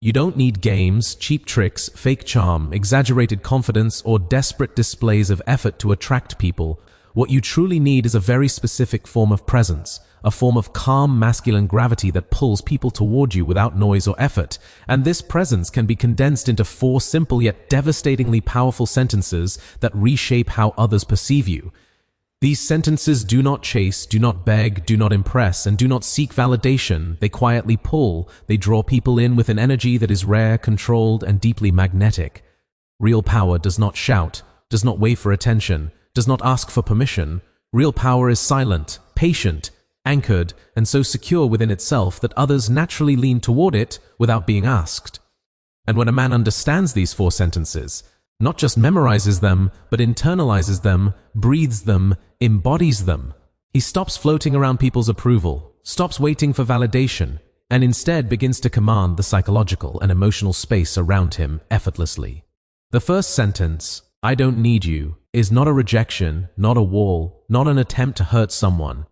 You don't need games, cheap tricks, fake charm, exaggerated confidence, or desperate displays of effort to attract people. What you truly need is a very specific form of presence, a form of calm masculine gravity that pulls people toward you without noise or effort. And this presence can be condensed into 4 simple yet devastatingly powerful sentences that reshape how others perceive you. These sentences do not chase, do not beg, do not impress, and do not seek validation. They quietly pull. They draw people in with an energy that is rare, controlled, and deeply magnetic. Real power does not shout, does not wait for attention, does not ask for permission. Real power is silent, patient, anchored, and so secure within itself that others naturally lean toward it without being asked. And when a man understands these 4 sentences, not just memorizes them, but internalizes them, breathes them, embodies them, he stops floating around people's approval, stops waiting for validation, and instead begins to command the psychological and emotional space around him effortlessly. The first sentence, "I don't need you," is not a rejection, not a wall, not an attempt to hurt someone.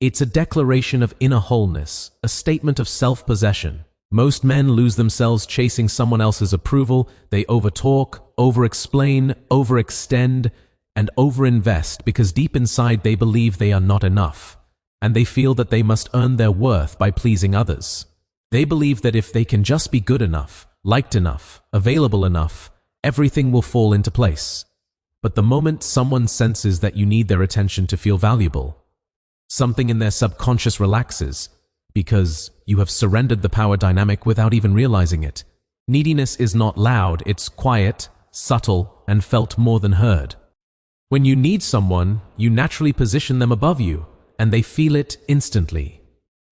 It's a declaration of inner wholeness, a statement of self-possession. Most men lose themselves chasing someone else's approval. They overtalk, over-explain, overextend, and overinvest because deep inside they believe they are not enough, and they feel that they must earn their worth by pleasing others. They believe that if they can just be good enough, liked enough, available enough, everything will fall into place. But the moment someone senses that you need their attention to feel valuable, something in their subconscious relaxes, because you have surrendered the power dynamic without even realizing it. Neediness is not loud, it's quiet, subtle, and felt more than heard. When you need someone, you naturally position them above you, and they feel it instantly.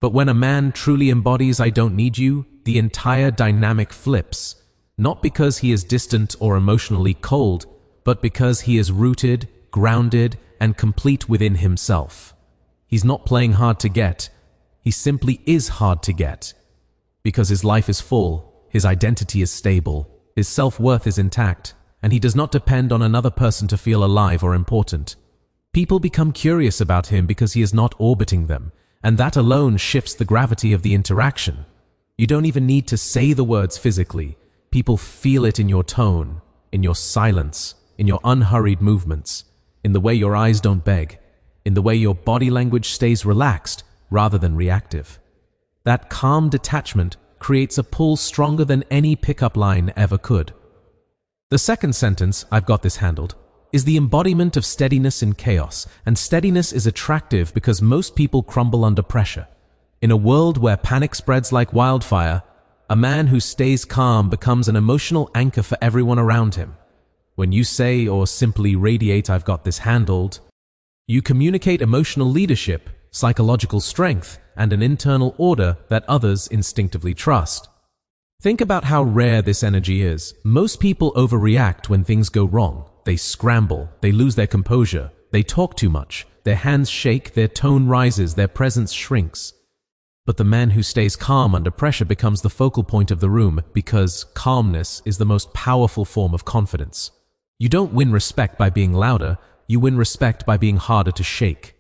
But when a man truly embodies "I don't need you," the entire dynamic flips, not because he is distant or emotionally cold, but because he is rooted, grounded, and complete within himself. He's not playing hard to get. He simply is hard to get. Because his life is full, his identity is stable, his self-worth is intact, and he does not depend on another person to feel alive or important. People become curious about him because he is not orbiting them, and that alone shifts the gravity of the interaction. You don't even need to say the words physically. People feel it in your tone, in your silence, in your unhurried movements, in the way your eyes don't beg, in the way your body language stays relaxed rather than reactive. That calm detachment creates a pull stronger than any pickup line ever could. The second sentence, "I've got this handled," is the embodiment of steadiness in chaos, and steadiness is attractive because most people crumble under pressure. In a world where panic spreads like wildfire, a man who stays calm becomes an emotional anchor for everyone around him. When you say or simply radiate "I've got this handled," you communicate emotional leadership, psychological strength, and an internal order that others instinctively trust. Think about how rare this energy is. Most people overreact when things go wrong. They scramble, they lose their composure, they talk too much, their hands shake, their tone rises, their presence shrinks. But the man who stays calm under pressure becomes the focal point of the room because calmness is the most powerful form of confidence. You don't win respect by being louder, you win respect by being harder to shake.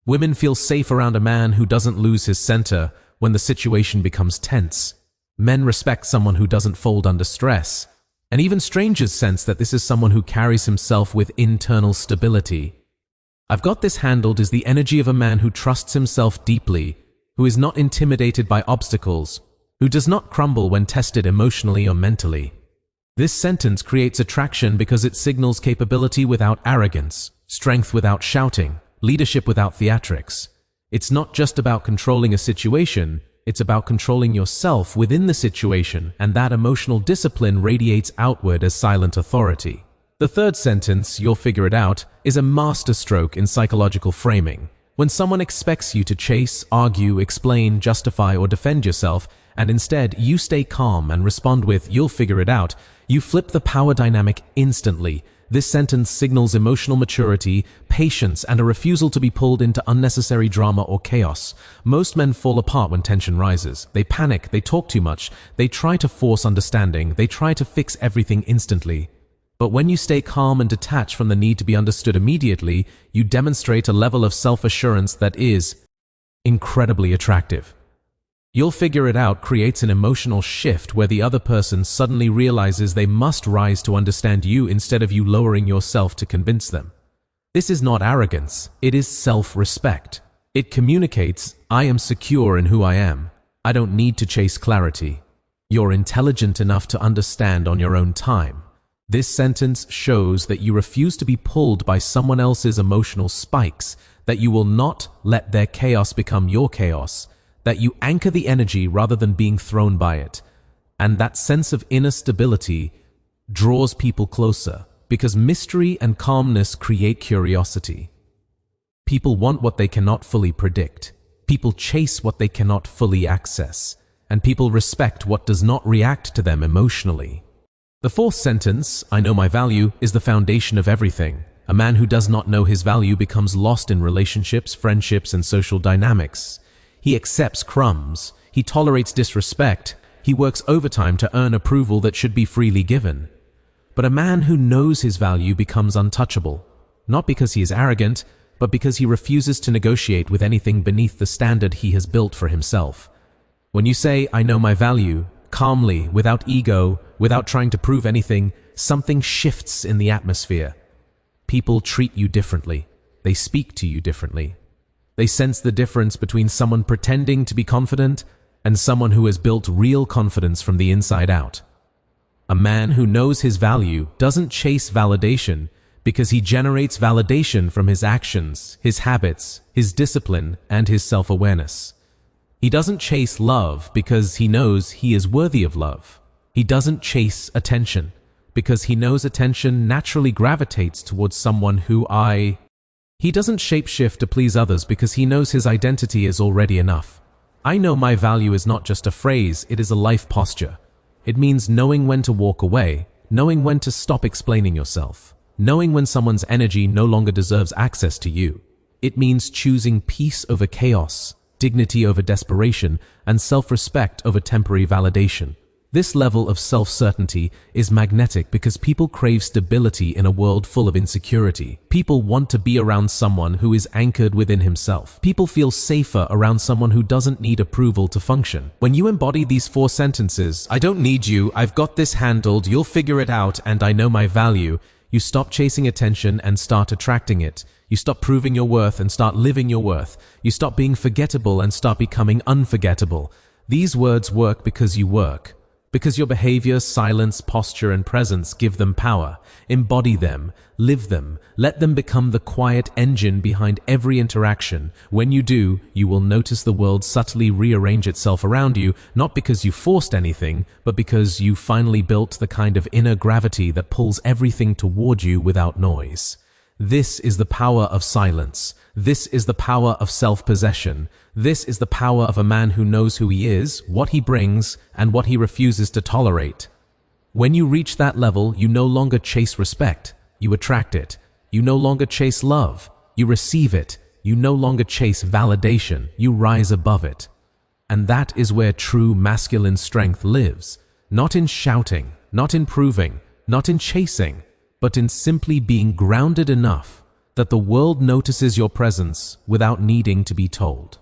Women feel safe around a man who doesn't lose his center when the situation becomes tense. Men respect someone who doesn't fold under stress. And even strangers sense that this is someone who carries himself with internal stability. "I've got this handled" is the energy of a man who trusts himself deeply, who is not intimidated by obstacles, who does not crumble when tested emotionally or mentally. This sentence creates attraction because it signals capability without arrogance, strength without shouting, leadership without theatrics. It's not just about controlling a situation, it's about controlling yourself within the situation, and that emotional discipline radiates outward as silent authority. The third sentence, "You'll figure it out," is a masterstroke in psychological framing. When someone expects you to chase, argue, explain, justify, or defend yourself, and instead you stay calm and respond with "you'll figure it out," you flip the power dynamic instantly. This sentence signals emotional maturity, patience, and a refusal to be pulled into unnecessary drama or chaos. Most men fall apart when tension rises. They panic, they talk too much, they try to force understanding, they try to fix everything instantly. But when you stay calm and detached from the need to be understood immediately, you demonstrate a level of self-assurance that is incredibly attractive. You'll figure it out creates an emotional shift where the other person suddenly realizes they must rise to understand you instead of you lowering yourself to convince them. This is not arrogance, it is self-respect. It communicates, I am secure in who I am. I don't need to chase clarity. You're intelligent enough to understand on your own time. This sentence shows that you refuse to be pulled by someone else's emotional spikes, that you will not let their chaos become your chaos, that you anchor the energy rather than being thrown by it. And that sense of inner stability draws people closer, because mystery and calmness create curiosity. People want what they cannot fully predict. People chase what they cannot fully access. And people respect what does not react to them emotionally. The fourth sentence, I know my value, is the foundation of everything. A man who does not know his value becomes lost in relationships, friendships, and social dynamics. He accepts crumbs. He tolerates disrespect. He works overtime to earn approval that should be freely given. But a man who knows his value becomes untouchable, not because he is arrogant, but because he refuses to negotiate with anything beneath the standard he has built for himself. When you say, I know my value, calmly, without ego, without trying to prove anything, something shifts in the atmosphere. People treat you differently. They speak to you differently. They sense the difference between someone pretending to be confident and someone who has built real confidence from the inside out. A man who knows his value doesn't chase validation because he generates validation from his actions, his habits, his discipline, and his self-awareness. He doesn't chase love because he knows he is worthy of love. He doesn't chase attention because he knows attention naturally gravitates towards someone He doesn't shapeshift to please others because he knows his identity is already enough. I know my value is not just a phrase, it is a life posture. It means knowing when to walk away, knowing when to stop explaining yourself, knowing when someone's energy no longer deserves access to you. It means choosing peace over chaos, dignity over desperation, and self-respect over temporary validation. This level of self-certainty is magnetic because people crave stability in a world full of insecurity. People want to be around someone who is anchored within himself. People feel safer around someone who doesn't need approval to function. When you embody these 4 sentences, I don't need you, I've got this handled, you'll figure it out, and I know my value, you stop chasing attention and start attracting it. You stop proving your worth and start living your worth. You stop being forgettable and start becoming unforgettable. These words work because you work. Because your behavior, silence, posture, and presence give them power. Embody them, live them, let them become the quiet engine behind every interaction. When you do, you will notice the world subtly rearrange itself around you, not because you forced anything, but because you finally built the kind of inner gravity that pulls everything toward you without noise. This is the power of silence. This is the power of self-possession. This is the power of a man who knows who he is, what he brings, and what he refuses to tolerate. When you reach that level, you no longer chase respect, you attract it. You no longer chase love, you receive it. You no longer chase validation, you rise above it. And that is where true masculine strength lives. Not in shouting, not in proving, not in chasing, but in simply being grounded enough that the world notices your presence without needing to be told.